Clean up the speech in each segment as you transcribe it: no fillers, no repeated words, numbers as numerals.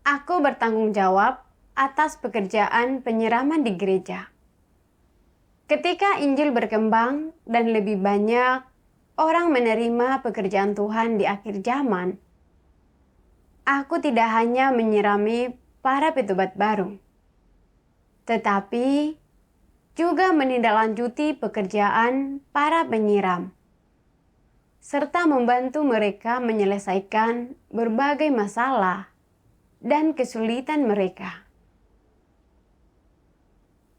Aku bertanggung jawab atas pekerjaan penyiraman di gereja. Ketika Injil berkembang dan lebih banyak orang menerima pekerjaan Tuhan di akhir zaman, aku tidak hanya menyirami para petobat baru, tetapi juga menindaklanjuti pekerjaan para penyiram, serta membantu mereka menyelesaikan berbagai masalah dan kesulitan mereka.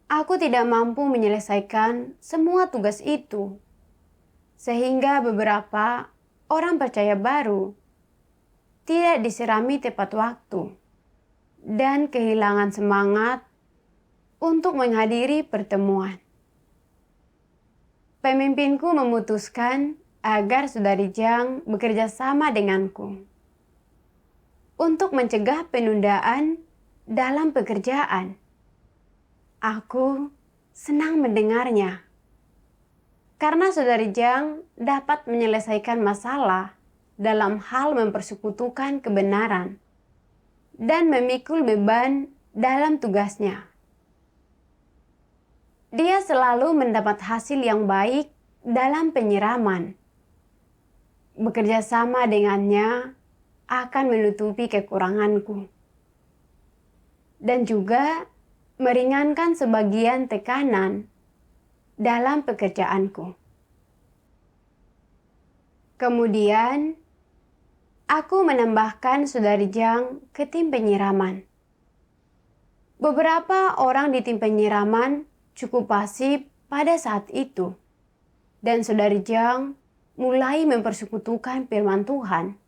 Aku tidak mampu menyelesaikan semua tugas itu, sehingga beberapa orang percaya baru tidak disirami tepat waktu dan kehilangan semangat untuk menghadiri pertemuan. Pemimpinku memutuskan agar Saudari Jang bekerja sama denganku untuk mencegah penundaan dalam pekerjaan. Aku senang mendengarnya, karena Saudari Jang dapat menyelesaikan masalah dalam hal mempersekutukan kebenaran dan memikul beban dalam tugasnya. Dia selalu mendapat hasil yang baik dalam penyiraman. Bekerja sama dengannya akan menutupi kekuranganku dan juga meringankan sebagian tekanan dalam pekerjaanku. Kemudian, aku menambahkan Saudari Jang ke tim penyiraman. Beberapa orang di tim penyiraman cukup pasif pada saat itu, dan Saudari Jang mulai mempersekutukan firman Tuhan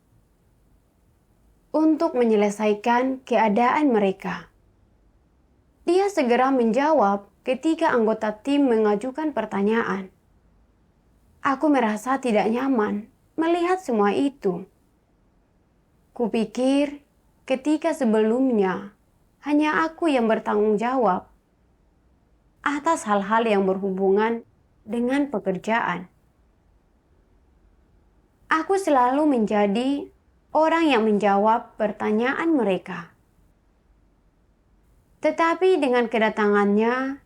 untuk menyelesaikan keadaan mereka. Dia segera menjawab ketika anggota tim mengajukan pertanyaan. Aku merasa tidak nyaman melihat semua itu. Kupikir ketika sebelumnya hanya aku yang bertanggung jawab atas hal-hal yang berhubungan dengan pekerjaan. Aku selalu menjadi orang yang menjawab pertanyaan mereka. Tetapi dengan kedatangannya,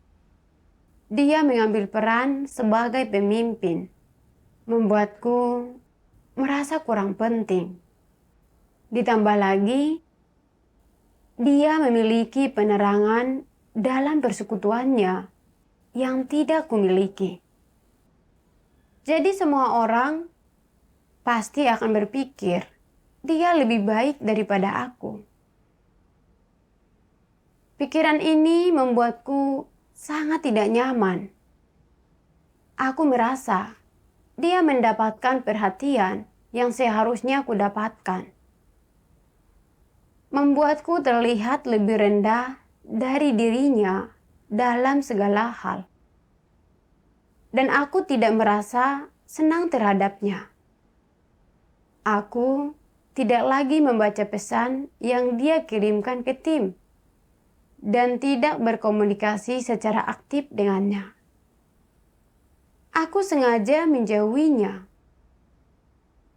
dia mengambil peran sebagai pemimpin, membuatku merasa kurang penting. Ditambah lagi, dia memiliki penerangan dalam persekutuannya yang tidak kumiliki. Jadi semua orang pasti akan berpikir, dia lebih baik daripada aku. Pikiran ini membuatku sangat tidak nyaman. Aku merasa dia mendapatkan perhatian yang seharusnya aku dapatkan. Membuatku terlihat lebih rendah dari dirinya dalam segala hal. Dan aku tidak merasa senang terhadapnya. Aku tidak lagi membaca pesan yang dia kirimkan ke tim dan tidak berkomunikasi secara aktif dengannya. Aku sengaja menjauhinya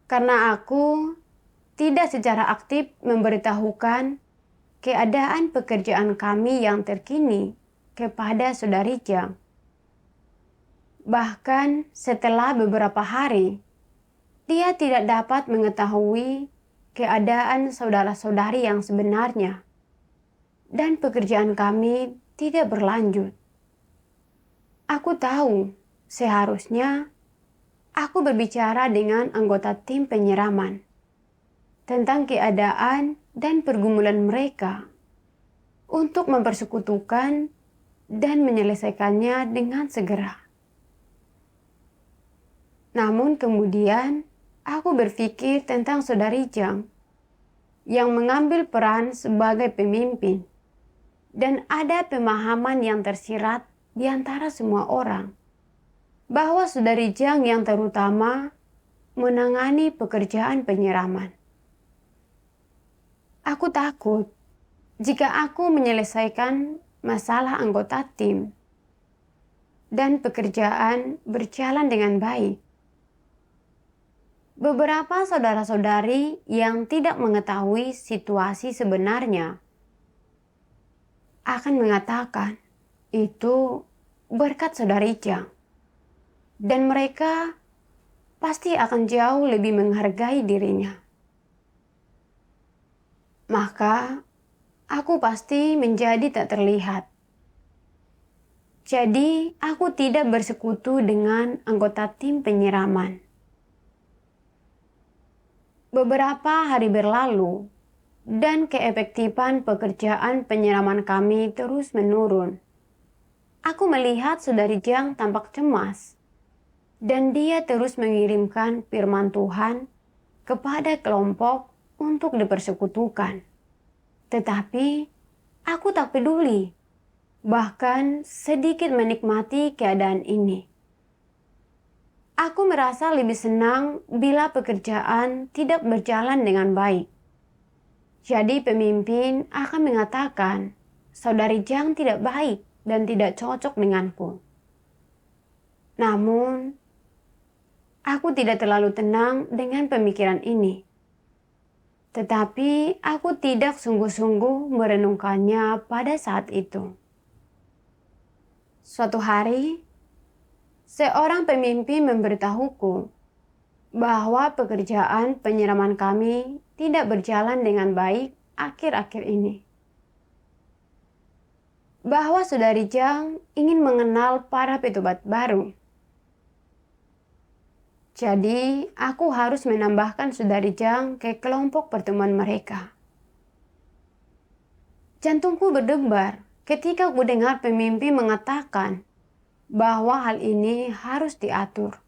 karena aku tidak secara aktif memberitahukan keadaan pekerjaan kami yang terkini kepada Saudari Jang. Bahkan setelah beberapa hari, dia tidak dapat mengetahui keadaan saudara-saudari yang sebenarnya. Dan pekerjaan kami tidak berlanjut. Aku tahu seharusnya aku berbicara dengan anggota tim penyiraman tentang keadaan dan pergumulan mereka untuk mempersekutukan dan menyelesaikannya dengan segera. Namun kemudian aku berpikir tentang Saudari Jang yang mengambil peran sebagai pemimpin. Dan ada pemahaman yang tersirat di antara semua orang bahwa Saudari Jang yang terutama menangani pekerjaan penyiraman. Aku takut jika aku menyelesaikan masalah anggota tim dan pekerjaan berjalan dengan baik. Beberapa saudara-saudari yang tidak mengetahui situasi sebenarnya akan mengatakan itu berkat Saudari Jang. Dan mereka pasti akan jauh lebih menghargai dirinya. Maka aku pasti menjadi tak terlihat. Jadi aku tidak bersekutu dengan anggota tim penyiraman. Beberapa hari berlalu dan keefektifan pekerjaan penyiraman kami terus menurun. Aku melihat Saudari Jang tampak cemas dan dia terus mengirimkan firman Tuhan kepada kelompok untuk dipersekutukan. Tetapi aku tak peduli, bahkan sedikit menikmati keadaan ini. Aku merasa lebih senang bila pekerjaan tidak berjalan dengan baik. Jadi pemimpin akan mengatakan, Saudari Jang tidak baik dan tidak cocok denganku. Namun, aku tidak terlalu tenang dengan pemikiran ini. Tetapi aku tidak sungguh-sungguh merenungkannya pada saat itu. Suatu hari, seorang pemimpin memberitahuku bahwa pekerjaan penyiraman kami tidak berjalan dengan baik akhir-akhir ini. Bahwa Saudari Jang ingin mengenal para petubat baru. Jadi, aku harus menambahkan Saudari Jang ke kelompok pertemuan mereka. Jantungku berdebar ketika ku dengar pemimpin mengatakan bahwa hal ini harus diatur.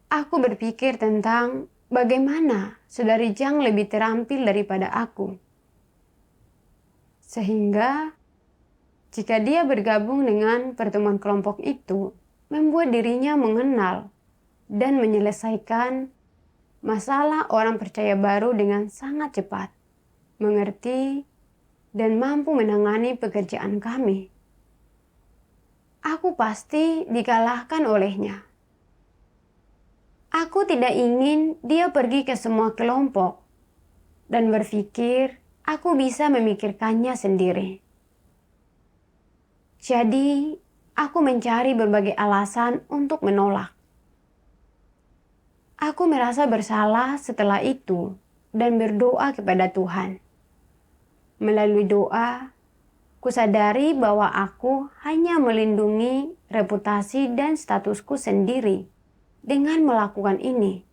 Aku berpikir tentang bagaimana Saudari Jang lebih terampil daripada aku. Sehingga, jika dia bergabung dengan pertemuan kelompok itu, membuat dirinya mengenal dan menyelesaikan masalah orang percaya baru dengan sangat cepat, mengerti, dan mampu menangani pekerjaan kami. Aku pasti dikalahkan olehnya. Aku tidak ingin dia pergi ke semua kelompok dan berpikir aku bisa memikirkannya sendiri. Jadi, aku mencari berbagai alasan untuk menolak. Aku merasa bersalah setelah itu dan berdoa kepada Tuhan. Melalui doa, kusadari bahwa aku hanya melindungi reputasi dan statusku sendiri dengan melakukan ini.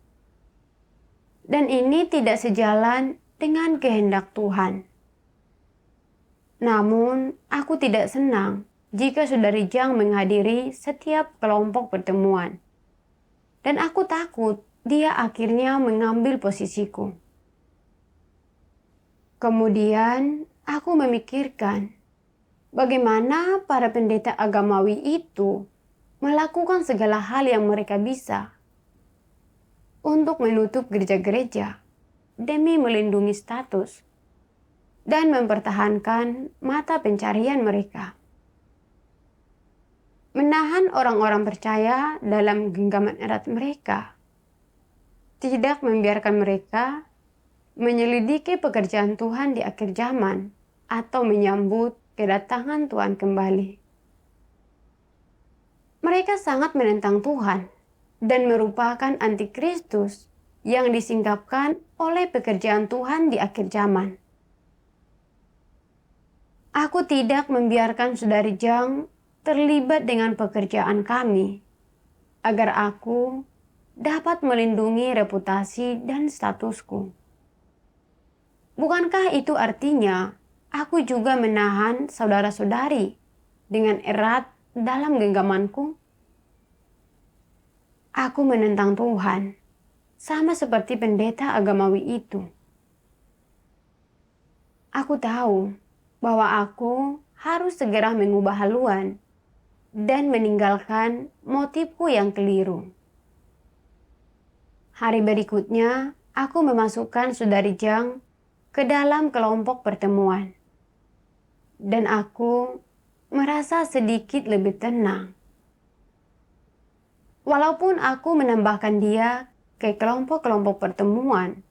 Dan ini tidak sejalan dengan kehendak Tuhan. Namun, aku tidak senang jika Saudari Jang menghadiri setiap kelompok pertemuan. Dan aku takut dia akhirnya mengambil posisiku. Kemudian, aku memikirkan bagaimana para pendeta agamawi itu melakukan segala hal yang mereka bisa untuk menutup gereja-gereja demi melindungi status dan mempertahankan mata pencarian mereka. Menahan orang-orang percaya dalam genggaman erat mereka, tidak membiarkan mereka menyelidiki pekerjaan Tuhan di akhir zaman atau menyambut kedatangan Tuhan kembali. Mereka sangat menentang Tuhan dan merupakan antikristus yang disingkapkan oleh pekerjaan Tuhan di akhir zaman. Aku tidak membiarkan Saudari Jang terlibat dengan pekerjaan kami, agar aku dapat melindungi reputasi dan statusku. Bukankah itu artinya aku juga menahan saudara-saudari dengan erat dalam genggamanku? Aku menentang Tuhan, sama seperti pendeta agamawi itu. Aku tahu bahwa aku harus segera mengubah haluan dan meninggalkan motifku yang keliru. Hari berikutnya, aku memasukkan Saudari Jang ke dalam kelompok pertemuan. Dan aku merasa sedikit lebih tenang. Walaupun aku menambahkan dia ke kelompok-kelompok pertemuan,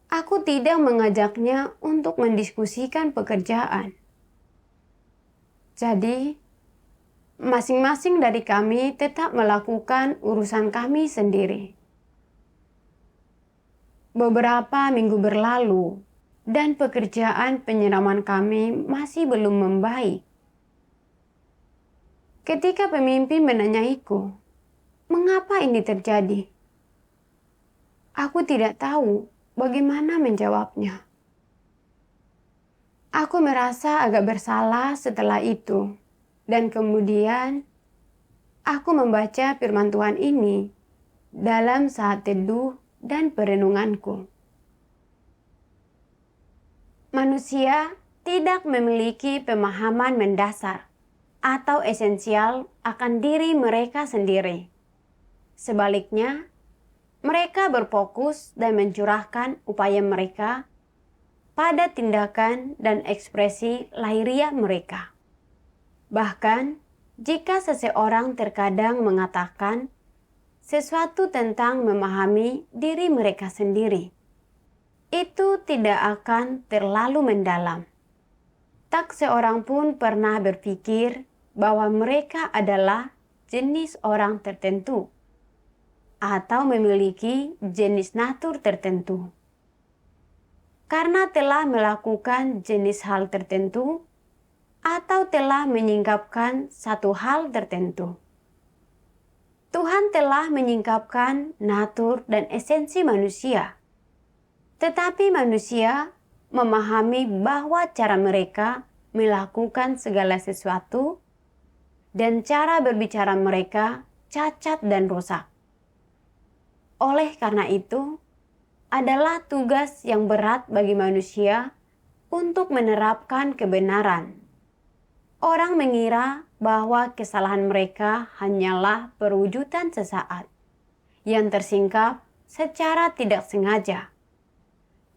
Aku tidak mengajaknya untuk mendiskusikan pekerjaan. Jadi, masing-masing dari kami tetap melakukan urusan kami sendiri. Beberapa minggu berlalu, dan pekerjaan penyiraman kami masih belum membaik. Ketika pemimpin menanyaiku, mengapa ini terjadi? Aku tidak tahu bagaimana menjawabnya. Aku merasa agak bersalah setelah itu, dan kemudian aku membaca firman Tuhan ini dalam saat teduh dan perenunganku. Manusia tidak memiliki pemahaman mendasar atau esensial akan diri mereka sendiri. Sebaliknya, mereka berfokus dan mencurahkan upaya mereka pada tindakan dan ekspresi lahiriah mereka. Bahkan, jika seseorang terkadang mengatakan sesuatu tentang memahami diri mereka sendiri, itu tidak akan terlalu mendalam. Tak seorang pun pernah berpikir bahwa mereka adalah jenis orang tertentu atau memiliki jenis natur tertentu. Karena telah melakukan jenis hal tertentu atau telah menyingkapkan satu hal tertentu. Tuhan telah menyingkapkan natur dan esensi manusia. Tetapi manusia memahami bahwa cara mereka melakukan segala sesuatu dan cara berbicara mereka cacat dan rusak. Oleh karena itu, adalah tugas yang berat bagi manusia untuk menerapkan kebenaran. Orang mengira bahwa kesalahan mereka hanyalah perwujudan sesaat yang tersingkap secara tidak sengaja,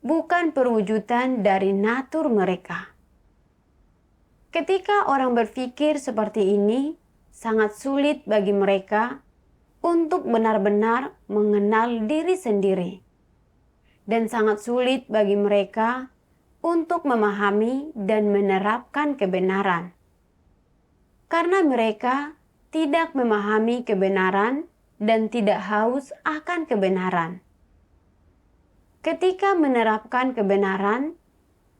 bukan perwujudan dari natur mereka. Ketika orang berpikir seperti ini, sangat sulit bagi mereka untuk benar-benar mengenal diri sendiri, dan sangat sulit bagi mereka untuk memahami dan menerapkan kebenaran. Karena mereka tidak memahami kebenaran dan tidak haus akan kebenaran. Ketika menerapkan kebenaran,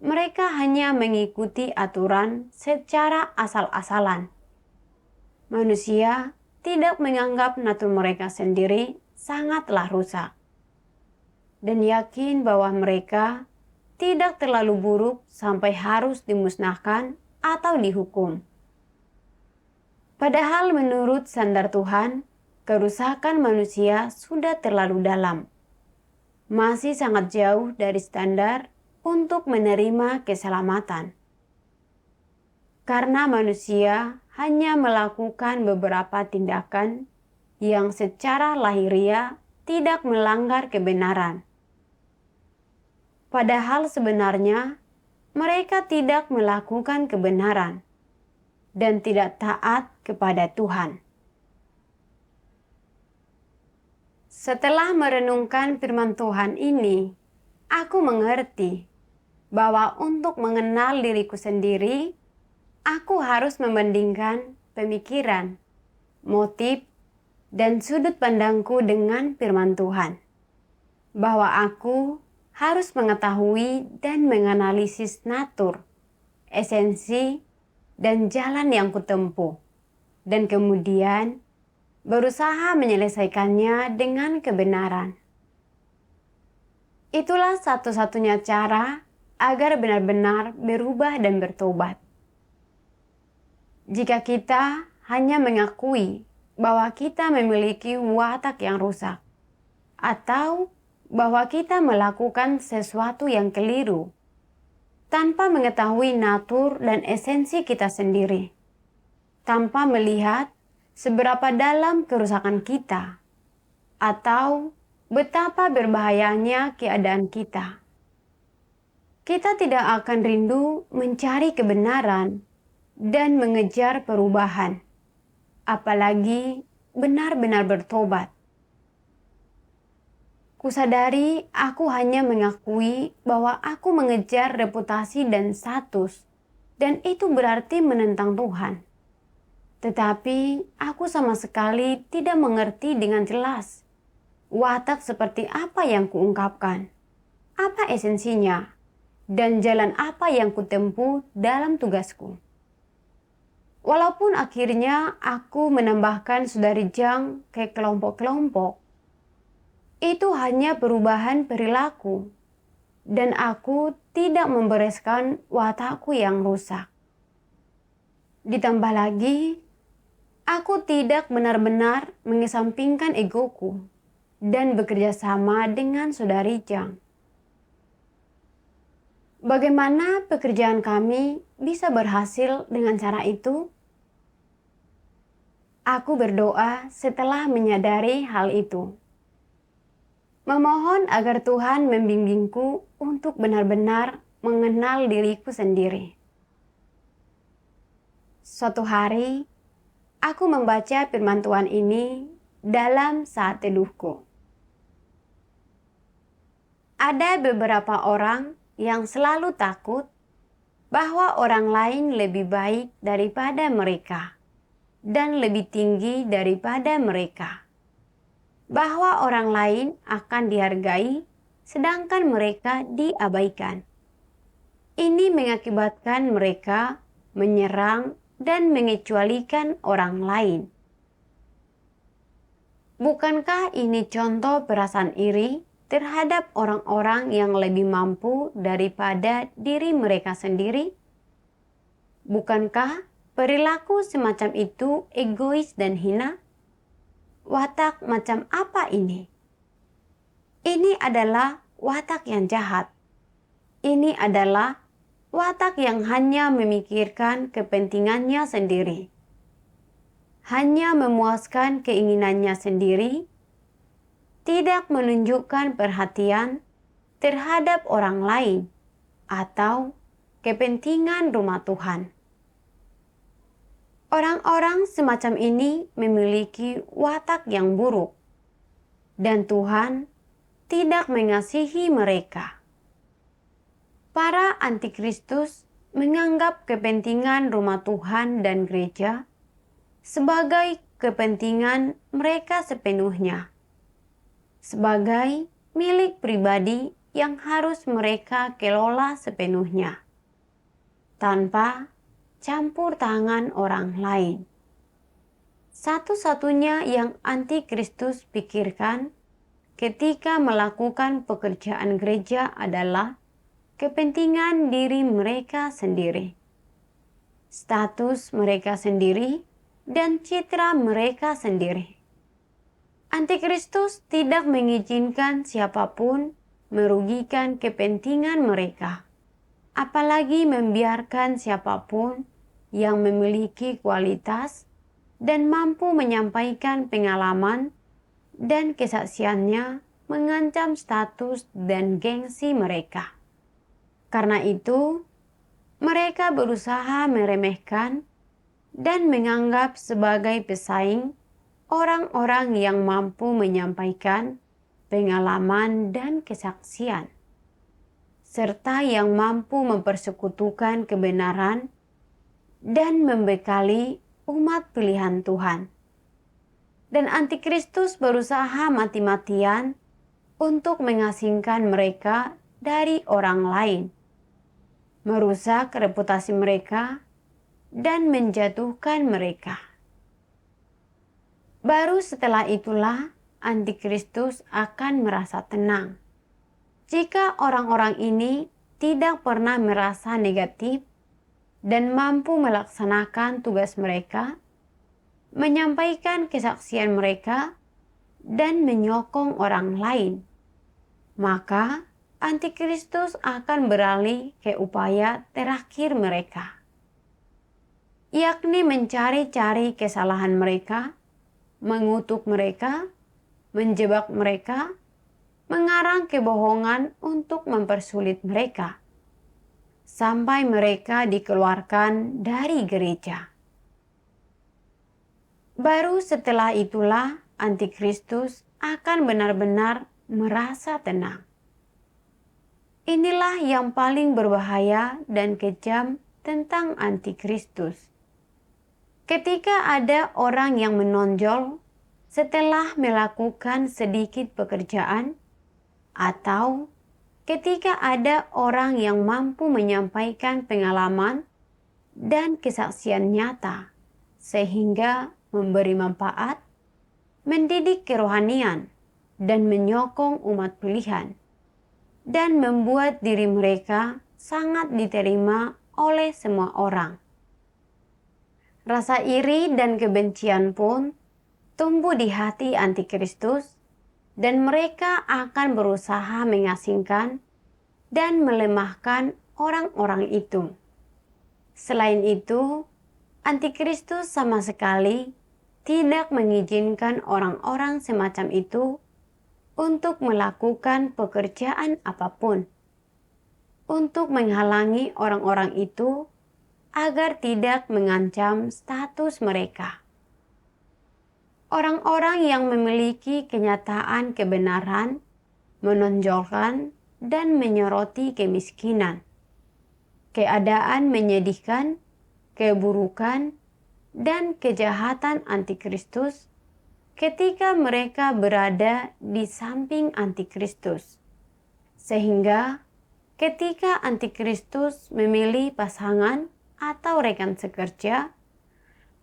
mereka hanya mengikuti aturan secara asal-asalan. Manusia tidak menganggap natur mereka sendiri sangatlah rusak, dan yakin bahwa mereka tidak terlalu buruk sampai harus dimusnahkan atau dihukum. Padahal menurut standar Tuhan, kerusakan manusia sudah terlalu dalam. Masih sangat jauh dari standar untuk menerima keselamatan. Karena manusia hanya melakukan beberapa tindakan yang secara lahiriah tidak melanggar kebenaran. Padahal sebenarnya mereka tidak melakukan kebenaran dan tidak taat kepada Tuhan. Setelah merenungkan firman Tuhan ini, aku mengerti bahwa untuk mengenal diriku sendiri, aku harus membandingkan pemikiran, motif, dan sudut pandangku dengan firman Tuhan. Bahwa aku harus mengetahui dan menganalisis natur, esensi, dan jalan yang kutempuh, dan kemudian berusaha menyelesaikannya dengan kebenaran. Itulah satu-satunya cara agar benar-benar berubah dan bertobat. Jika kita hanya mengakui bahwa kita memiliki watak yang rusak, atau bahwa kita melakukan sesuatu yang keliru, tanpa mengetahui natur dan esensi kita sendiri, tanpa melihat seberapa dalam kerusakan kita, atau betapa berbahayanya keadaan kita. Kita tidak akan rindu mencari kebenaran dan mengejar perubahan, apalagi benar-benar bertobat. Kusadari aku hanya mengakui bahwa aku mengejar reputasi dan status, dan itu berarti menentang Tuhan. Tetapi aku sama sekali tidak mengerti dengan jelas watak seperti apa yang kuungkapkan, apa esensinya, dan jalan apa yang kutempuh dalam tugasku. Walaupun akhirnya aku menambahkan saudari Jang ke kelompok-kelompok, itu hanya perubahan perilaku, dan aku tidak membereskan watakku yang rusak. Ditambah lagi, aku tidak benar-benar mengesampingkan egoku dan bekerja sama dengan saudari Jang. Bagaimana pekerjaan kami bisa berhasil dengan cara itu? Aku berdoa setelah menyadari hal itu. Memohon agar Tuhan membimbingku untuk benar-benar mengenal diriku sendiri. Suatu hari, aku membaca firman Tuhan ini dalam saat teduhku. Ada beberapa orang yang selalu takut bahwa orang lain lebih baik daripada mereka dan lebih tinggi daripada mereka. Bahwa orang lain akan dihargai, sedangkan mereka diabaikan. Ini mengakibatkan mereka menyerang dan mengecualikan orang lain. Bukankah ini contoh perasaan iri terhadap orang-orang yang lebih mampu daripada diri mereka sendiri? Bukankah perilaku semacam itu egois dan hina? Watak macam apa ini? Ini adalah watak yang jahat. Ini adalah watak yang hanya memikirkan kepentingannya sendiri. Hanya memuaskan keinginannya sendiri, tidak menunjukkan perhatian terhadap orang lain atau kepentingan rumah Tuhan. Orang-orang semacam ini memiliki watak yang buruk, dan Tuhan tidak mengasihi mereka. Para antikristus menganggap kepentingan rumah Tuhan dan gereja sebagai kepentingan mereka sepenuhnya, sebagai milik pribadi yang harus mereka kelola sepenuhnya, tanpa campur tangan orang lain. Satu-satunya yang antikristus pikirkan ketika melakukan pekerjaan gereja adalah kepentingan diri mereka sendiri, status mereka sendiri, dan citra mereka sendiri. Antikristus tidak mengizinkan siapapun merugikan kepentingan mereka, apalagi membiarkan siapapun yang memiliki kualitas dan mampu menyampaikan pengalaman dan kesaksiannya mengancam status dan gengsi mereka. Karena itu, mereka berusaha meremehkan dan menganggap sebagai pesaing orang-orang yang mampu menyampaikan pengalaman dan kesaksian, serta yang mampu mempersekutukan kebenaran dan membekali umat pilihan Tuhan. Dan antikristus berusaha mati-matian untuk mengasingkan mereka dari orang lain, merusak reputasi mereka, dan menjatuhkan mereka. Baru setelah itulah antikristus akan merasa tenang. Jika orang-orang ini tidak pernah merasa negatif dan mampu melaksanakan tugas mereka, menyampaikan kesaksian mereka, dan menyokong orang lain, maka antikristus akan beralih ke upaya terakhir mereka, yakni mencari-cari kesalahan mereka, mengutuk mereka, menjebak mereka, mengarang kebohongan untuk mempersulit mereka, sampai mereka dikeluarkan dari gereja. Baru setelah itulah antikristus akan benar-benar merasa tenang. Inilah yang paling berbahaya dan kejam tentang antikristus. Ketika ada orang yang menonjol setelah melakukan sedikit pekerjaan, atau ketika ada orang yang mampu menyampaikan pengalaman dan kesaksian nyata sehingga memberi manfaat, mendidik kerohanian, dan menyokong umat pilihan, dan membuat diri mereka sangat diterima oleh semua orang. Rasa iri dan kebencian pun tumbuh di hati antikristus, dan mereka akan berusaha mengasingkan dan melemahkan orang-orang itu. Selain itu, antikristus sama sekali tidak mengizinkan orang-orang semacam itu untuk melakukan pekerjaan apapun, untuk menghalangi orang-orang itu agar tidak mengancam status mereka. Orang-orang yang memiliki kenyataan kebenaran menonjolkan dan menyoroti kemiskinan, keadaan menyedihkan, keburukan, dan kejahatan antikristus ketika mereka berada di samping antikristus. Sehingga ketika antikristus memilih pasangan atau rekan sekerja,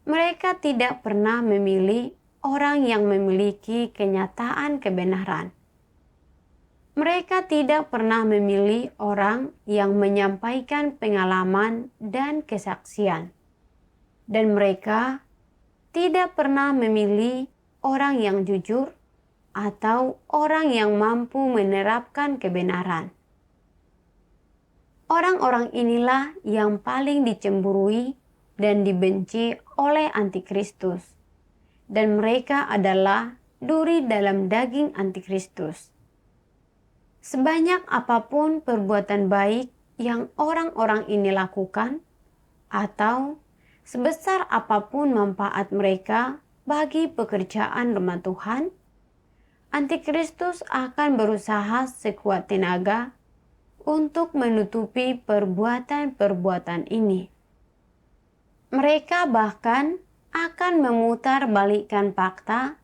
mereka tidak pernah memilih orang yang memiliki kenyataan kebenaran. Mereka tidak pernah memilih orang yang menyampaikan pengalaman dan kesaksian. Dan mereka tidak pernah memilih orang yang jujur atau orang yang mampu menerapkan kebenaran. Orang-orang inilah yang paling dicemburui dan dibenci oleh antikristus. Dan mereka adalah duri dalam daging antikristus. Sebanyak apapun perbuatan baik yang orang-orang ini lakukan, atau sebesar apapun manfaat mereka bagi pekerjaan rumah Tuhan, antikristus akan berusaha sekuat tenaga untuk menutupi perbuatan-perbuatan ini. Mereka bahkan akan memutarbalikkan fakta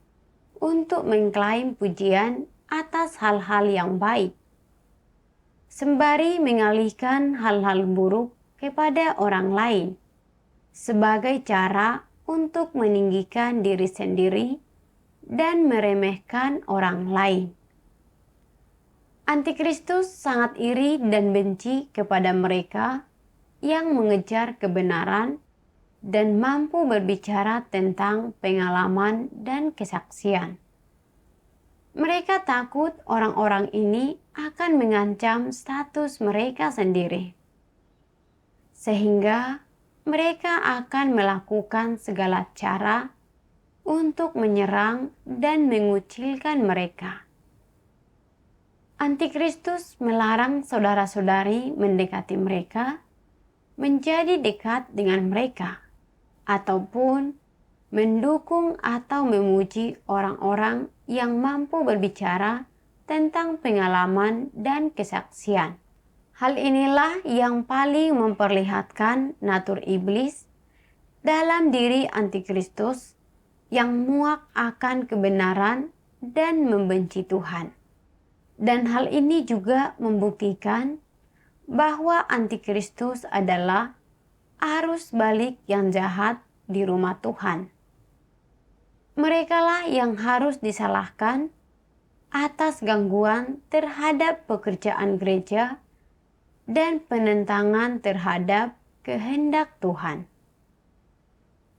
untuk mengklaim pujian atas hal-hal yang baik, sembari mengalihkan hal-hal buruk kepada orang lain sebagai cara untuk meninggikan diri sendiri dan meremehkan orang lain. Antikristus sangat iri dan benci kepada mereka yang mengejar kebenaran dan mampu berbicara tentang pengalaman dan kesaksian. Mereka takut orang-orang ini akan mengancam status mereka sendiri, sehingga mereka akan melakukan segala cara untuk menyerang dan mengucilkan mereka. Antikristus melarang saudara-saudari mendekati mereka, menjadi dekat dengan mereka, ataupun mendukung atau memuji orang-orang yang mampu berbicara tentang pengalaman dan kesaksian. Hal inilah yang paling memperlihatkan natur iblis dalam diri antikristus yang muak akan kebenaran dan membenci Tuhan. Dan hal ini juga membuktikan bahwa antikristus adalah arus balik yang jahat di rumah Tuhan. Merekalah yang harus disalahkan atas gangguan terhadap pekerjaan gereja dan penentangan terhadap kehendak Tuhan.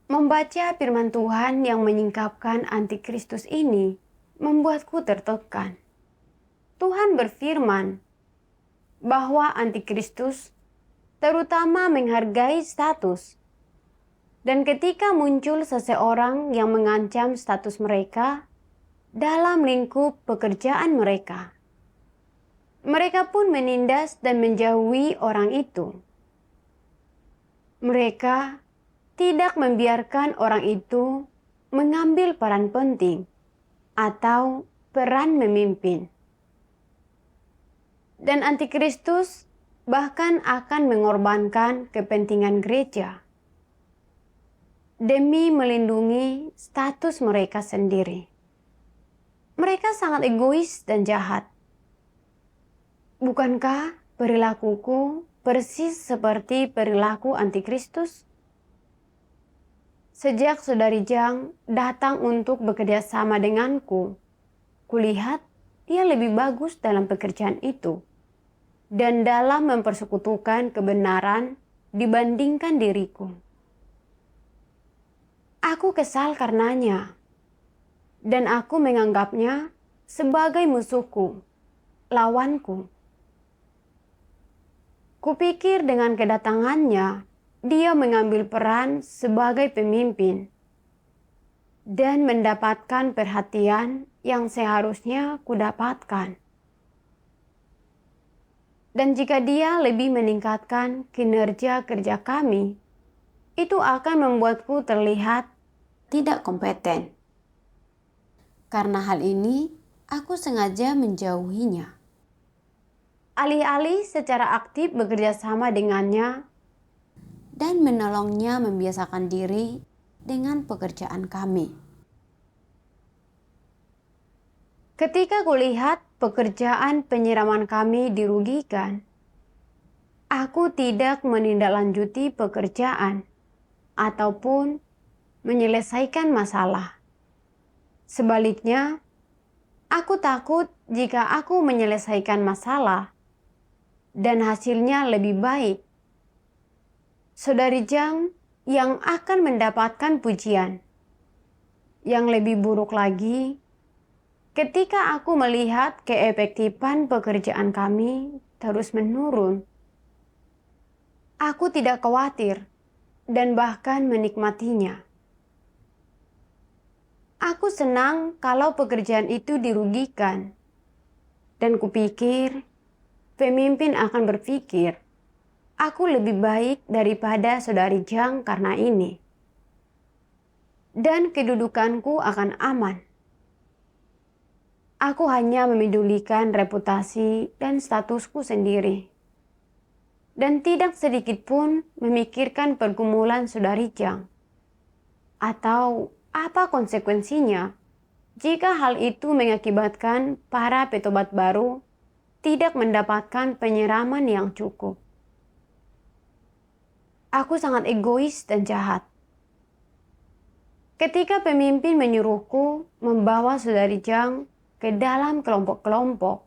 Membaca firman Tuhan yang menyingkapkan antikristus ini membuatku tertekan. Tuhan berfirman bahwa antikristus terutama menghargai status. Dan ketika muncul seseorang yang mengancam status mereka dalam lingkup pekerjaan mereka, mereka pun menindas dan menjauhi orang itu. Mereka tidak membiarkan orang itu mengambil peran penting atau peran memimpin. Dan antikristus bahkan akan mengorbankan kepentingan gereja demi melindungi status mereka sendiri. Mereka sangat egois dan jahat. Bukankah perilakuku persis seperti perilaku antikristus? Sejak saudari Jang datang untuk bekerja sama denganku, kulihat dia lebih bagus dalam pekerjaan itu dan dalam mempersekutukan kebenaran dibandingkan diriku. Aku kesal karenanya, dan aku menganggapnya sebagai musuhku, lawanku. Kupikir dengan kedatangannya, dia mengambil peran sebagai pemimpin dan mendapatkan perhatian yang seharusnya kudapatkan. Dan jika dia lebih meningkatkan kinerja kerja kami, itu akan membuatku terlihat tidak kompeten. Karena hal ini, aku sengaja menjauhinya. Alih-alih secara aktif bekerja sama dengannya dan menolongnya membiasakan diri dengan pekerjaan kami. Ketika kulihat pekerjaan penyiraman kami dirugikan, aku tidak menindaklanjuti pekerjaan ataupun menyelesaikan masalah. Sebaliknya, aku takut jika aku menyelesaikan masalah dan hasilnya lebih baik, saudari Jang yang akan mendapatkan pujian. Yang lebih buruk lagi, ketika aku melihat keefektifan pekerjaan kami terus menurun, aku tidak khawatir dan bahkan menikmatinya. Aku senang kalau pekerjaan itu dirugikan, dan kupikir pemimpin akan berpikir, aku lebih baik daripada saudari Jang karena ini, dan kedudukanku akan aman. Aku hanya memedulikan reputasi dan statusku sendiri, dan tidak sedikit pun memikirkan pergumulan saudari Jang, atau apa konsekuensinya jika hal itu mengakibatkan para petobat baru tidak mendapatkan penyiraman yang cukup. Aku sangat egois dan jahat. Ketika pemimpin menyuruhku membawa saudari Jang ke dalam kelompok-kelompok,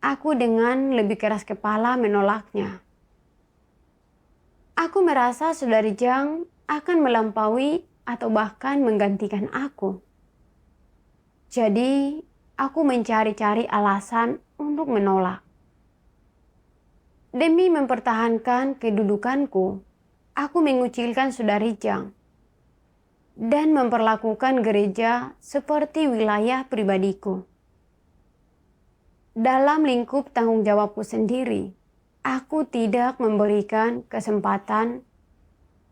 aku dengan lebih keras kepala menolaknya. Aku merasa saudari Jang akan melampaui atau bahkan menggantikan aku. Jadi, aku mencari-cari alasan untuk menolak. Demi mempertahankan kedudukanku, aku mengucilkan saudari Jang dan memperlakukan gereja seperti wilayah pribadiku. Dalam lingkup tanggung jawabku sendiri, aku tidak memberikan kesempatan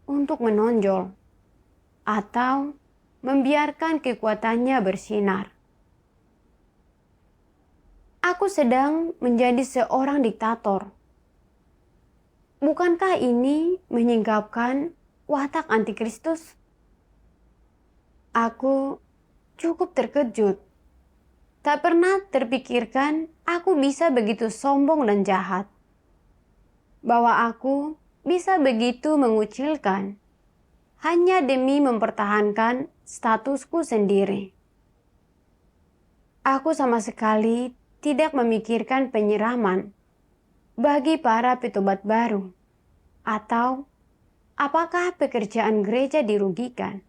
untuk menonjol atau membiarkan kekuatannya bersinar. Aku sedang menjadi seorang diktator. Bukankah ini menyingkapkan watak antikristus? Aku cukup terkejut. Tak pernah terpikirkan aku bisa begitu sombong dan jahat. Bahwa aku bisa begitu mengucilkan hanya demi mempertahankan statusku sendiri. Aku sama sekali tidak memikirkan penyiraman bagi para petobat baru, atau apakah pekerjaan gereja dirugikan,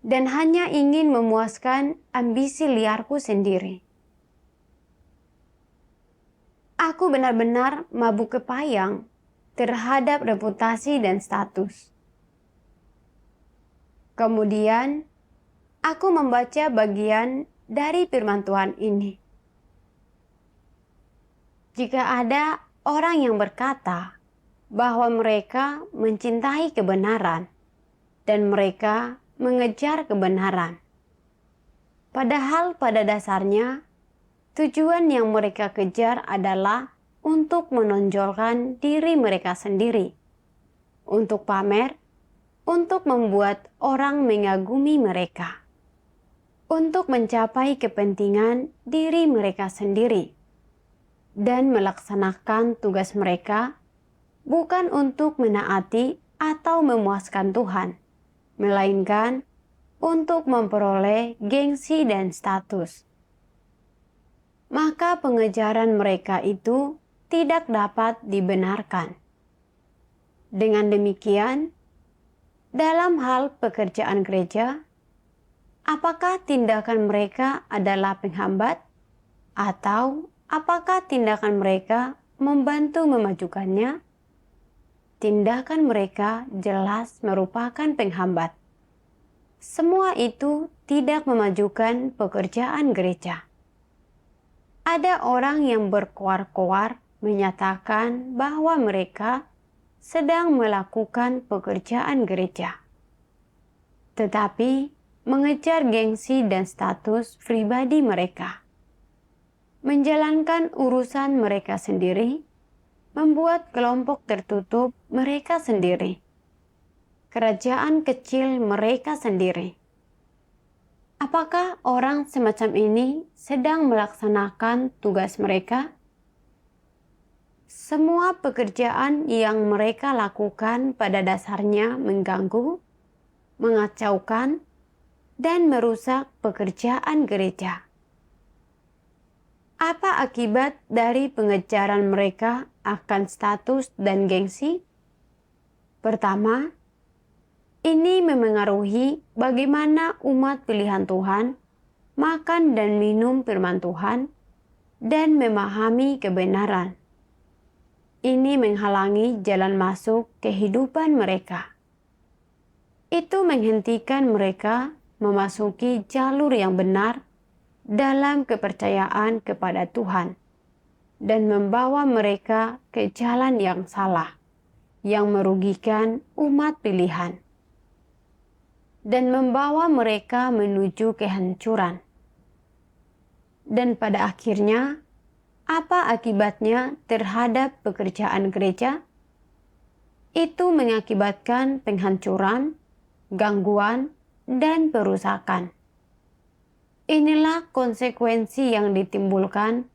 dan hanya ingin memuaskan ambisi liarku sendiri. Aku benar-benar mabuk kepayang terhadap reputasi dan status. Kemudian, aku membaca bagian dari firman Tuhan ini. Jika ada orang yang berkata bahwa mereka mencintai kebenaran dan mereka mengejar kebenaran, padahal pada dasarnya Tujuan yang mereka kejar adalah untuk menonjolkan diri mereka sendiri, untuk pamer, untuk membuat orang mengagumi mereka, untuk mencapai kepentingan diri mereka sendiri, dan melaksanakan tugas mereka bukan untuk menaati atau memuaskan Tuhan, melainkan untuk memperoleh gengsi dan status. Maka pengejaran mereka itu tidak dapat dibenarkan. Dengan demikian, dalam hal pekerjaan gereja, apakah tindakan mereka adalah penghambat atau apakah tindakan mereka membantu memajukannya? Tindakan mereka jelas merupakan penghambat. Semua itu tidak memajukan pekerjaan gereja. Ada orang yang berkoar-koar menyatakan bahwa mereka sedang melakukan pekerjaan gereja, tetapi mengejar gengsi dan status pribadi mereka, menjalankan urusan mereka sendiri, membuat kelompok tertutup mereka sendiri, kerajaan kecil mereka sendiri. Apakah orang semacam ini sedang melaksanakan tugas mereka? Semua pekerjaan yang mereka lakukan pada dasarnya mengganggu, mengacaukan, dan merusak pekerjaan gereja. Apa akibat dari pengejaran mereka akan status dan gengsi? Pertama, ini memengaruhi bagaimana umat pilihan Tuhan makan dan minum firman Tuhan dan memahami kebenaran. Ini menghalangi jalan masuk kehidupan mereka. Itu menghentikan mereka memasuki jalur yang benar dalam kepercayaan kepada Tuhan dan membawa mereka ke jalan yang salah, yang merugikan umat pilihan, dan membawa mereka menuju kehancuran. Dan pada akhirnya, apa akibatnya terhadap pekerjaan gereja? Itu mengakibatkan penghancuran, gangguan, dan perusakan. Inilah konsekuensi yang ditimbulkan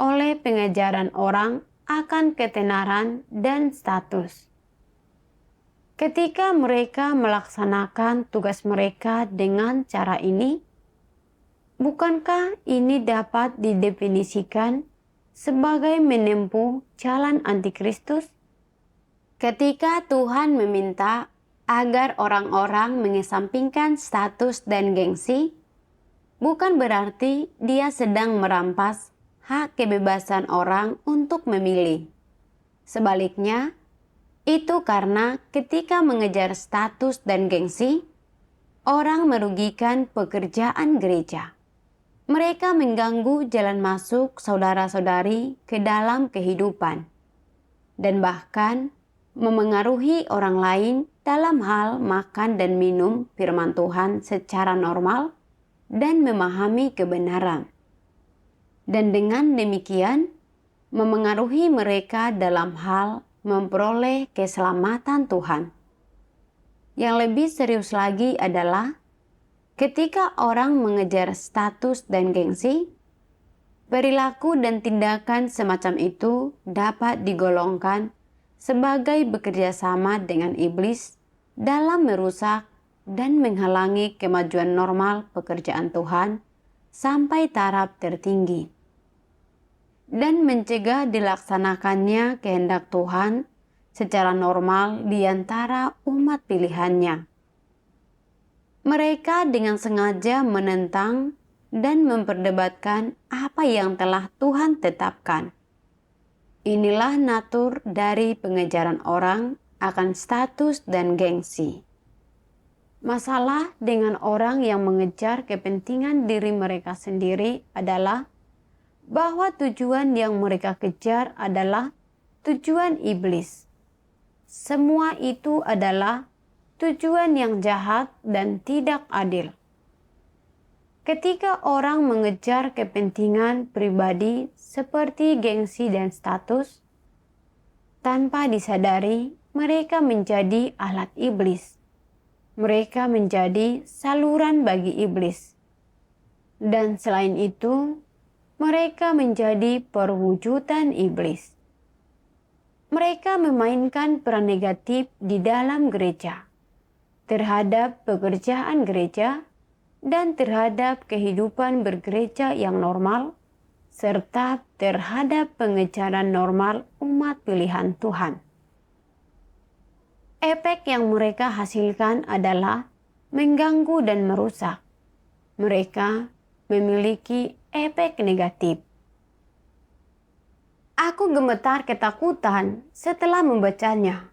oleh pengejaran orang akan ketenaran dan status. Ketika mereka melaksanakan tugas mereka dengan cara ini, bukankah ini dapat didefinisikan sebagai menempuh jalan antikristus? Ketika Tuhan meminta agar orang-orang mengesampingkan status dan gengsi, bukan berarti Dia sedang merampas hak kebebasan orang untuk memilih. Sebaliknya, itu karena ketika mengejar status dan gengsi, orang merugikan pekerjaan gereja. Mereka mengganggu jalan masuk saudara-saudari ke dalam kehidupan, dan bahkan memengaruhi orang lain dalam hal makan dan minum firman Tuhan secara normal dan memahami kebenaran. Dan dengan demikian, memengaruhi mereka dalam hal memperoleh keselamatan Tuhan. Yang lebih serius lagi adalah ketika orang mengejar status dan gengsi, perilaku dan tindakan semacam itu dapat digolongkan sebagai bekerja sama dengan iblis dalam merusak dan menghalangi kemajuan normal pekerjaan Tuhan sampai taraf tertinggi, dan mencegah dilaksanakannya kehendak Tuhan secara normal di antara umat pilihannya. Mereka dengan sengaja menentang dan memperdebatkan apa yang telah Tuhan tetapkan. Inilah natur dari pengejaran orang akan status dan gengsi. Masalah dengan orang yang mengejar kepentingan diri mereka sendiri adalah bahwa tujuan yang mereka kejar adalah tujuan iblis. Semua itu adalah tujuan yang jahat dan tidak adil. Ketika orang mengejar kepentingan pribadi seperti gengsi dan status, tanpa disadari mereka menjadi alat iblis. Mereka menjadi saluran bagi iblis. Dan selain itu, mereka menjadi perwujudan iblis. Mereka memainkan peran negatif di dalam gereja, terhadap pekerjaan gereja, dan terhadap kehidupan bergereja yang normal, serta terhadap pengejaran normal umat pilihan Tuhan. Efek yang mereka hasilkan adalah mengganggu dan merusak. Mereka memiliki efek negatif. Aku gemetar ketakutan setelah membacanya.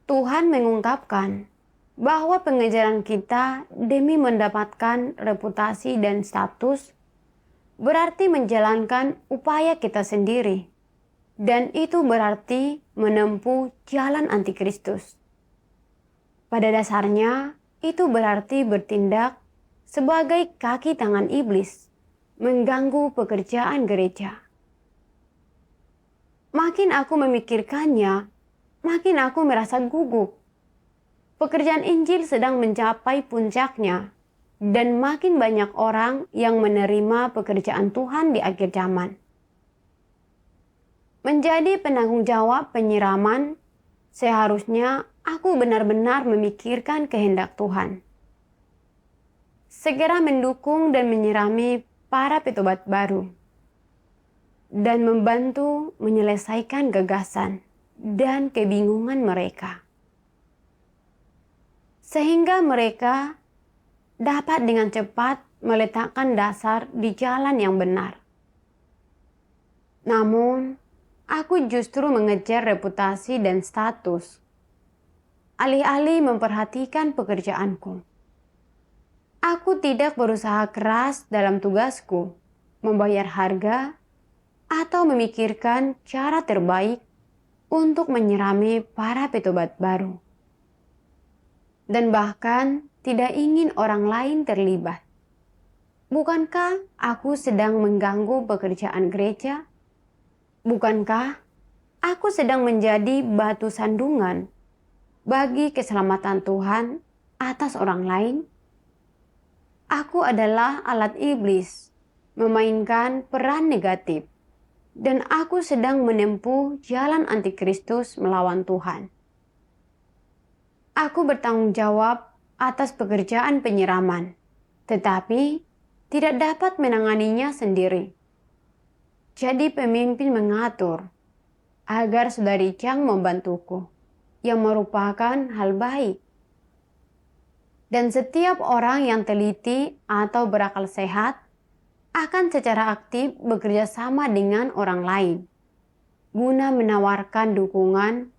Tuhan mengungkapkan bahwa pengejaran kita demi mendapatkan reputasi dan status berarti menjalankan upaya kita sendiri, dan itu berarti menempuh jalan antikristus. Pada dasarnya, itu berarti bertindak sebagai kaki tangan iblis, mengganggu pekerjaan gereja. Makin aku memikirkannya, makin aku merasa gugup. Pekerjaan Injil sedang mencapai puncaknya, dan makin banyak orang yang menerima pekerjaan Tuhan di akhir zaman. Menjadi penanggung jawab penyiraman, seharusnya aku benar-benar memikirkan kehendak Tuhan. Segera mendukung dan menyirami para petobat baru, dan membantu menyelesaikan gagasan dan kebingungan mereka, sehingga mereka dapat dengan cepat meletakkan dasar di jalan yang benar. Namun, aku justru mengejar reputasi dan status, alih-alih memperhatikan pekerjaanku. Aku tidak berusaha keras dalam tugasku, membayar harga, atau memikirkan cara terbaik untuk menyirami para petobat baru. Dan bahkan tidak ingin orang lain terlibat. Bukankah aku sedang mengganggu pekerjaan gereja? Bukankah aku sedang menjadi batu sandungan bagi keselamatan Tuhan atas orang lain? Aku adalah alat iblis, memainkan peran negatif, dan aku sedang menempuh jalan antikristus melawan Tuhan. Aku bertanggung jawab atas pekerjaan penyiraman, tetapi tidak dapat menanganinya sendiri. Jadi pemimpin mengatur agar saudari Chang membantuku, yang merupakan hal baik. Dan setiap orang yang teliti atau berakal sehat akan secara aktif bekerja sama dengan orang lain, guna menawarkan dukungan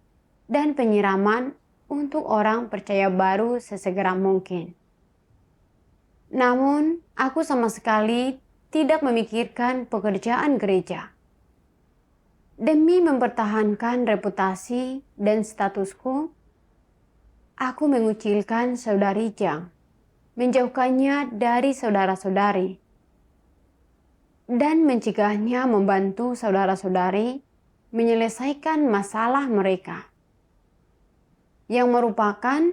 dan penyiraman untuk orang percaya baru sesegera mungkin. Namun, aku sama sekali tidak memikirkan pekerjaan gereja. Demi mempertahankan reputasi dan statusku, aku mengucilkan saudari Chang, menjauhkannya dari saudara-saudari, dan mencegahnya membantu saudara-saudari menyelesaikan masalah mereka, yang merupakan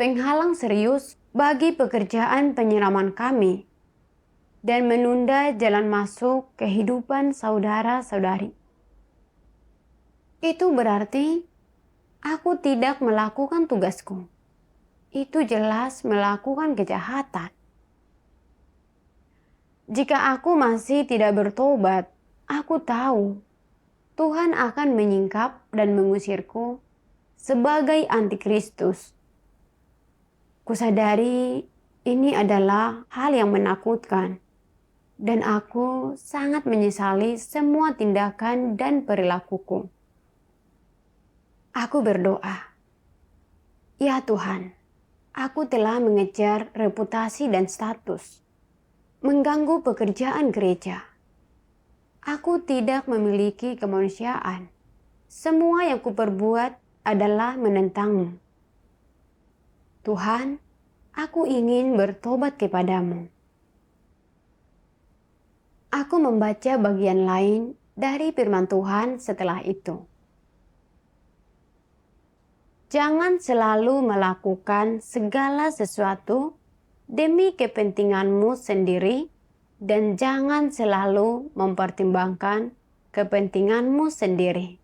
penghalang serius bagi pekerjaan penyiraman kami dan menunda jalan masuk kehidupan saudara-saudari. Itu berarti aku tidak melakukan tugasku. Itu jelas melakukan kejahatan. Jika aku masih tidak bertobat, aku tahu Tuhan akan menyingkap dan mengusirku sebagai antikristus. Kusadari ini adalah hal yang menakutkan, dan aku sangat menyesali semua tindakan dan perilakuku. Aku berdoa, ya Tuhan, aku telah mengejar reputasi dan status, mengganggu pekerjaan gereja. Aku tidak memiliki kemanusiaan. Semua yang kuperbuat adalah menentangmu. Tuhan, aku ingin bertobat kepadamu. Aku membaca bagian lain dari firman Tuhan setelah itu. Jangan selalu melakukan segala sesuatu demi kepentinganmu sendiri dan jangan selalu mempertimbangkan kepentinganmu sendiri.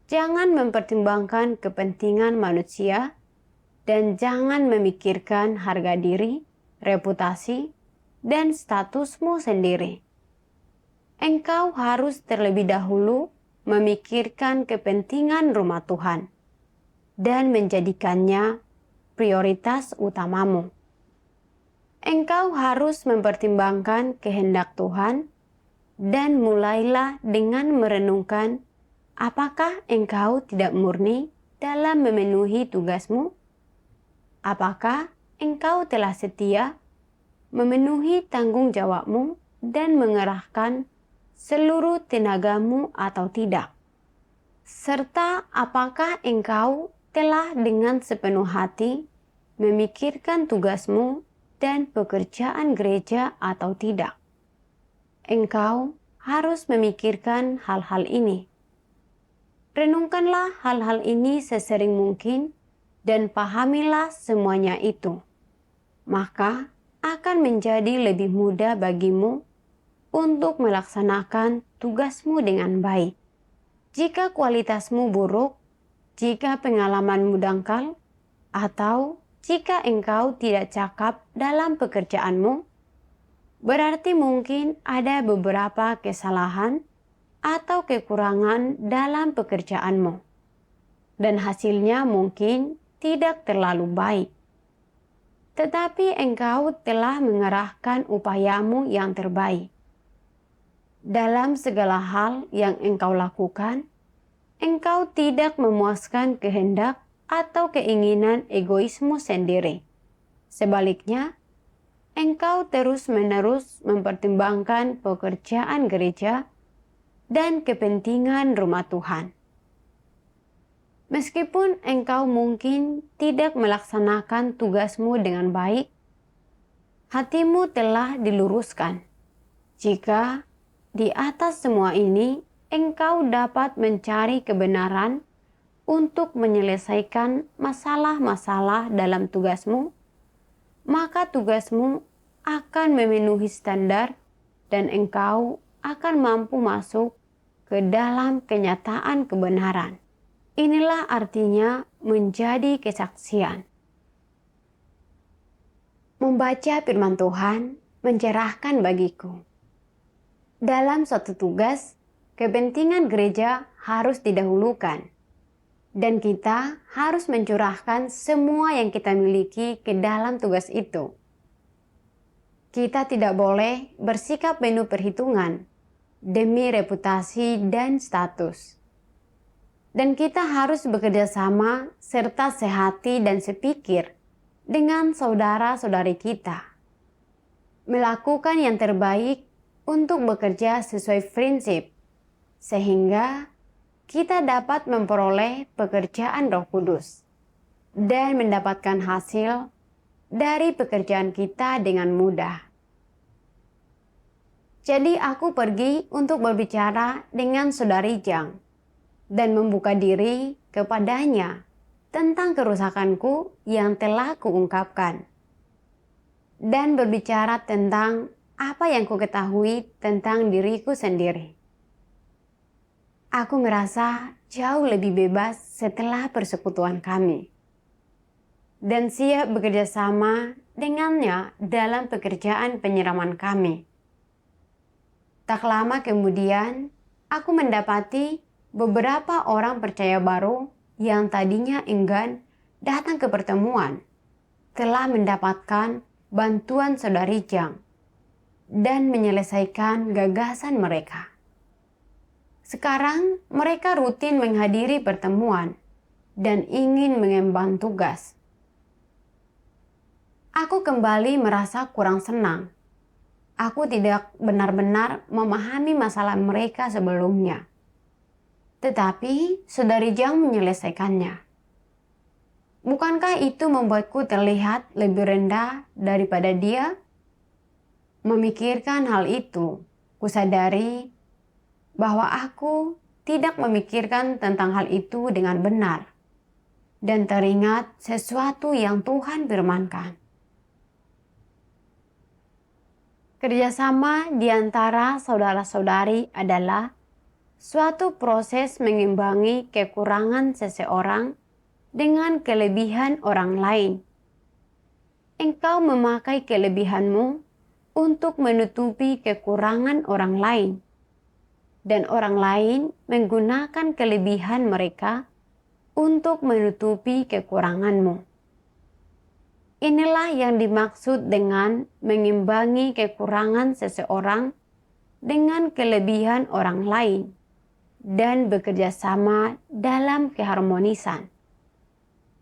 Jangan mempertimbangkan kepentingan manusia dan jangan memikirkan harga diri, reputasi, dan statusmu sendiri. Engkau harus terlebih dahulu memikirkan kepentingan rumah Tuhan dan menjadikannya prioritas utamamu. Engkau harus mempertimbangkan kehendak Tuhan dan mulailah dengan merenungkan apakah engkau tidak murni dalam memenuhi tugasmu? Apakah engkau telah setia memenuhi tanggung jawabmu dan mengerahkan seluruh tenagamu atau tidak? Serta apakah engkau telah dengan sepenuh hati memikirkan tugasmu dan pekerjaan gereja atau tidak? Engkau harus memikirkan hal-hal ini. Renungkanlah hal-hal ini sesering mungkin dan pahamilah semuanya itu. Maka akan menjadi lebih mudah bagimu untuk melaksanakan tugasmu dengan baik. Jika kualitasmu buruk, jika pengalamanmu dangkal, atau jika engkau tidak cakap dalam pekerjaanmu, berarti mungkin ada beberapa kesalahan atau kekurangan dalam pekerjaanmu, dan hasilnya mungkin tidak terlalu baik. Tetapi engkau telah mengerahkan upayamu yang terbaik. Dalam segala hal yang engkau lakukan, engkau tidak memuaskan kehendak atau keinginan egoismu sendiri. Sebaliknya, engkau terus-menerus mempertimbangkan pekerjaan gereja dan kepentingan rumah Tuhan. Meskipun engkau mungkin tidak melaksanakan tugasmu dengan baik, hatimu telah diluruskan. Jika di atas semua ini engkau dapat mencari kebenaran untuk menyelesaikan masalah-masalah dalam tugasmu, maka tugasmu akan memenuhi standar dan engkau akan mampu masuk ke dalam kenyataan kebenaran. Inilah artinya menjadi kesaksian. Membaca firman Tuhan mencerahkan bagiku. Dalam suatu tugas, kepentingan gereja harus didahulukan. Dan kita harus mencurahkan semua yang kita miliki ke dalam tugas itu. Kita tidak boleh bersikap penuh perhitungan demi reputasi dan status. Dan kita harus bekerja sama serta sehati dan sepikir dengan saudara-saudari kita. Melakukan yang terbaik untuk bekerja sesuai prinsip, sehingga kita dapat memperoleh pekerjaan Roh Kudus dan mendapatkan hasil dari pekerjaan kita dengan mudah. Jadi aku pergi untuk berbicara dengan saudari Jang dan membuka diri kepadanya tentang kerusakanku yang telah kuungkapkan. Dan berbicara tentang apa yang kuketahui tentang diriku sendiri. Aku merasa jauh lebih bebas setelah persekutuan kami. Dan siap bekerja sama dengannya dalam pekerjaan penyiraman kami. Tak lama kemudian, aku mendapati beberapa orang percaya baru yang tadinya enggan datang ke pertemuan telah mendapatkan bantuan saudari Jang dan menyelesaikan gagasan mereka. Sekarang mereka rutin menghadiri pertemuan dan ingin mengemban tugas. Aku kembali merasa kurang senang. Aku tidak benar-benar memahami masalah mereka sebelumnya. Tetapi saudari Jang menyelesaikannya. Bukankah itu membuatku terlihat lebih rendah daripada dia? Memikirkan hal itu Kusadari bahwa aku tidak memikirkan tentang hal itu dengan benar dan teringat sesuatu yang Tuhan firmankan. Kerjasama di antara saudara-saudari adalah suatu proses mengimbangi kekurangan seseorang dengan kelebihan orang lain. Engkau memakai kelebihanmu untuk menutupi kekurangan orang lain, dan orang lain menggunakan kelebihan mereka untuk menutupi kekuranganmu. Inilah yang dimaksud dengan mengimbangi kekurangan seseorang dengan kelebihan orang lain dan bekerja sama dalam keharmonisan.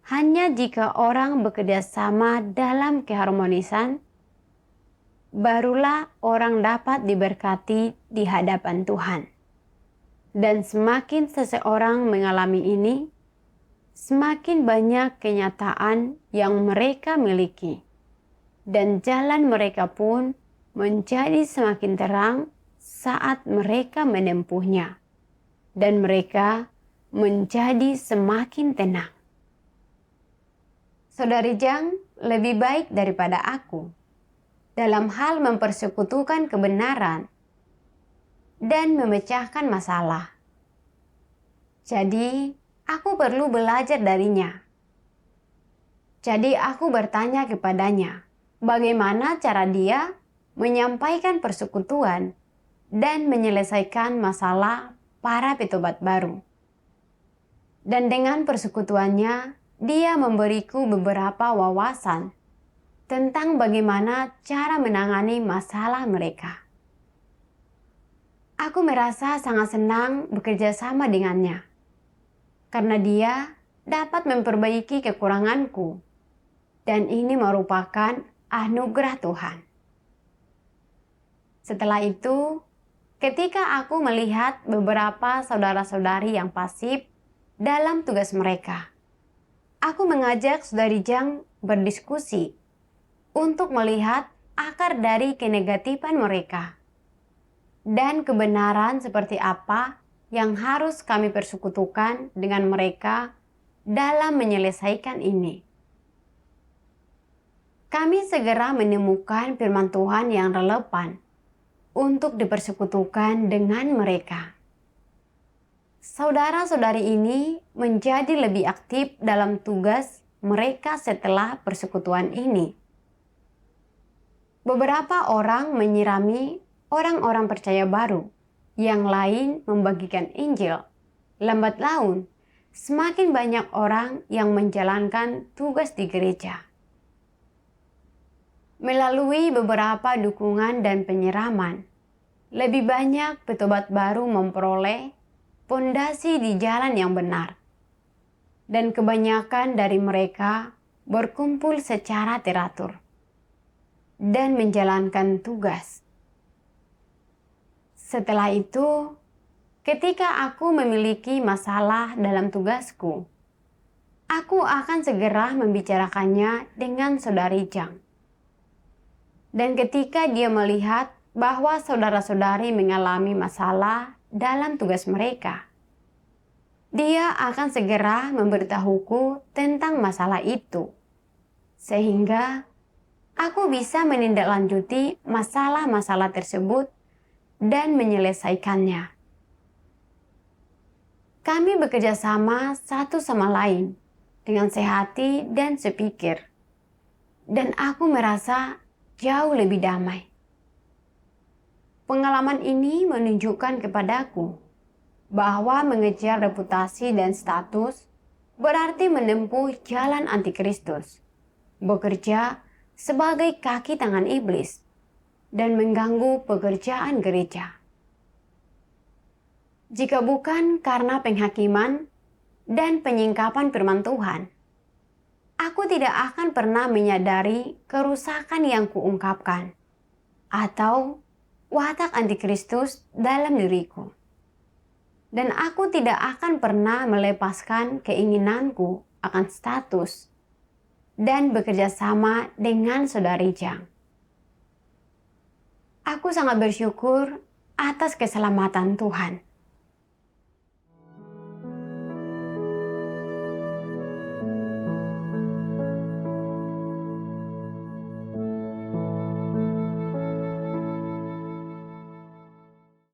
Hanya jika orang bekerja sama dalam keharmonisan, barulah orang dapat diberkati di hadapan Tuhan. Dan semakin seseorang mengalami ini, semakin banyak kenyataan yang mereka miliki, dan jalan mereka pun menjadi semakin terang saat mereka menempuhnya, dan mereka menjadi semakin tenang. Saudari Jang lebih baik daripada aku dalam hal mempersekutukan kebenaran dan memecahkan masalah. Jadi, aku perlu belajar darinya. Jadi aku bertanya kepadanya, bagaimana cara dia menyampaikan persekutuan dan menyelesaikan masalah para petobat baru. Dan dengan persekutuannya, dia memberiku beberapa wawasan tentang bagaimana cara menangani masalah mereka. Aku merasa sangat senang bekerja sama dengannya, karena dia dapat memperbaiki kekuranganku, dan ini merupakan anugerah Tuhan. Setelah itu, ketika aku melihat beberapa saudara-saudari yang pasif dalam tugas mereka, aku mengajak saudari Jang berdiskusi untuk melihat akar dari kenegatifan mereka dan kebenaran seperti apa yang harus kami persekutukan dengan mereka dalam menyelesaikan ini. Kami segera menemukan firman Tuhan yang relevan untuk dipersekutukan dengan mereka. Saudara-saudari ini menjadi lebih aktif dalam tugas mereka setelah persekutuan ini. Beberapa orang menyirami orang-orang percaya baru, yang lain membagikan Injil. Lambat laun, semakin banyak orang yang menjalankan tugas di gereja. Melalui beberapa dukungan dan penyiraman, lebih banyak petobat baru memperoleh pondasi di jalan yang benar. Dan kebanyakan dari mereka berkumpul secara teratur dan menjalankan tugas. Setelah itu, ketika aku memiliki masalah dalam tugasku, aku akan segera membicarakannya dengan saudari Jang. Dan ketika dia melihat bahwa saudara-saudari mengalami masalah dalam tugas mereka, dia akan segera memberitahuku tentang masalah itu, sehingga aku bisa menindaklanjuti masalah-masalah tersebut dan menyelesaikannya. Kami bekerja sama satu sama lain dengan sehati dan sepikir, dan aku merasa jauh lebih damai. Pengalaman ini menunjukkan kepadaku bahwa mengejar reputasi dan status berarti menempuh jalan antikristus, bekerja sebagai kaki tangan iblis, dan mengganggu pekerjaan gereja. Jika bukan karena penghakiman dan penyingkapan firman Tuhan, aku tidak akan pernah menyadari kerusakan yang kuungkapkan atau watak antikristus dalam diriku. Dan aku tidak akan pernah melepaskan keinginanku akan status dan bekerja sama dengan saudari Jang. Aku sangat bersyukur atas keselamatan Tuhan.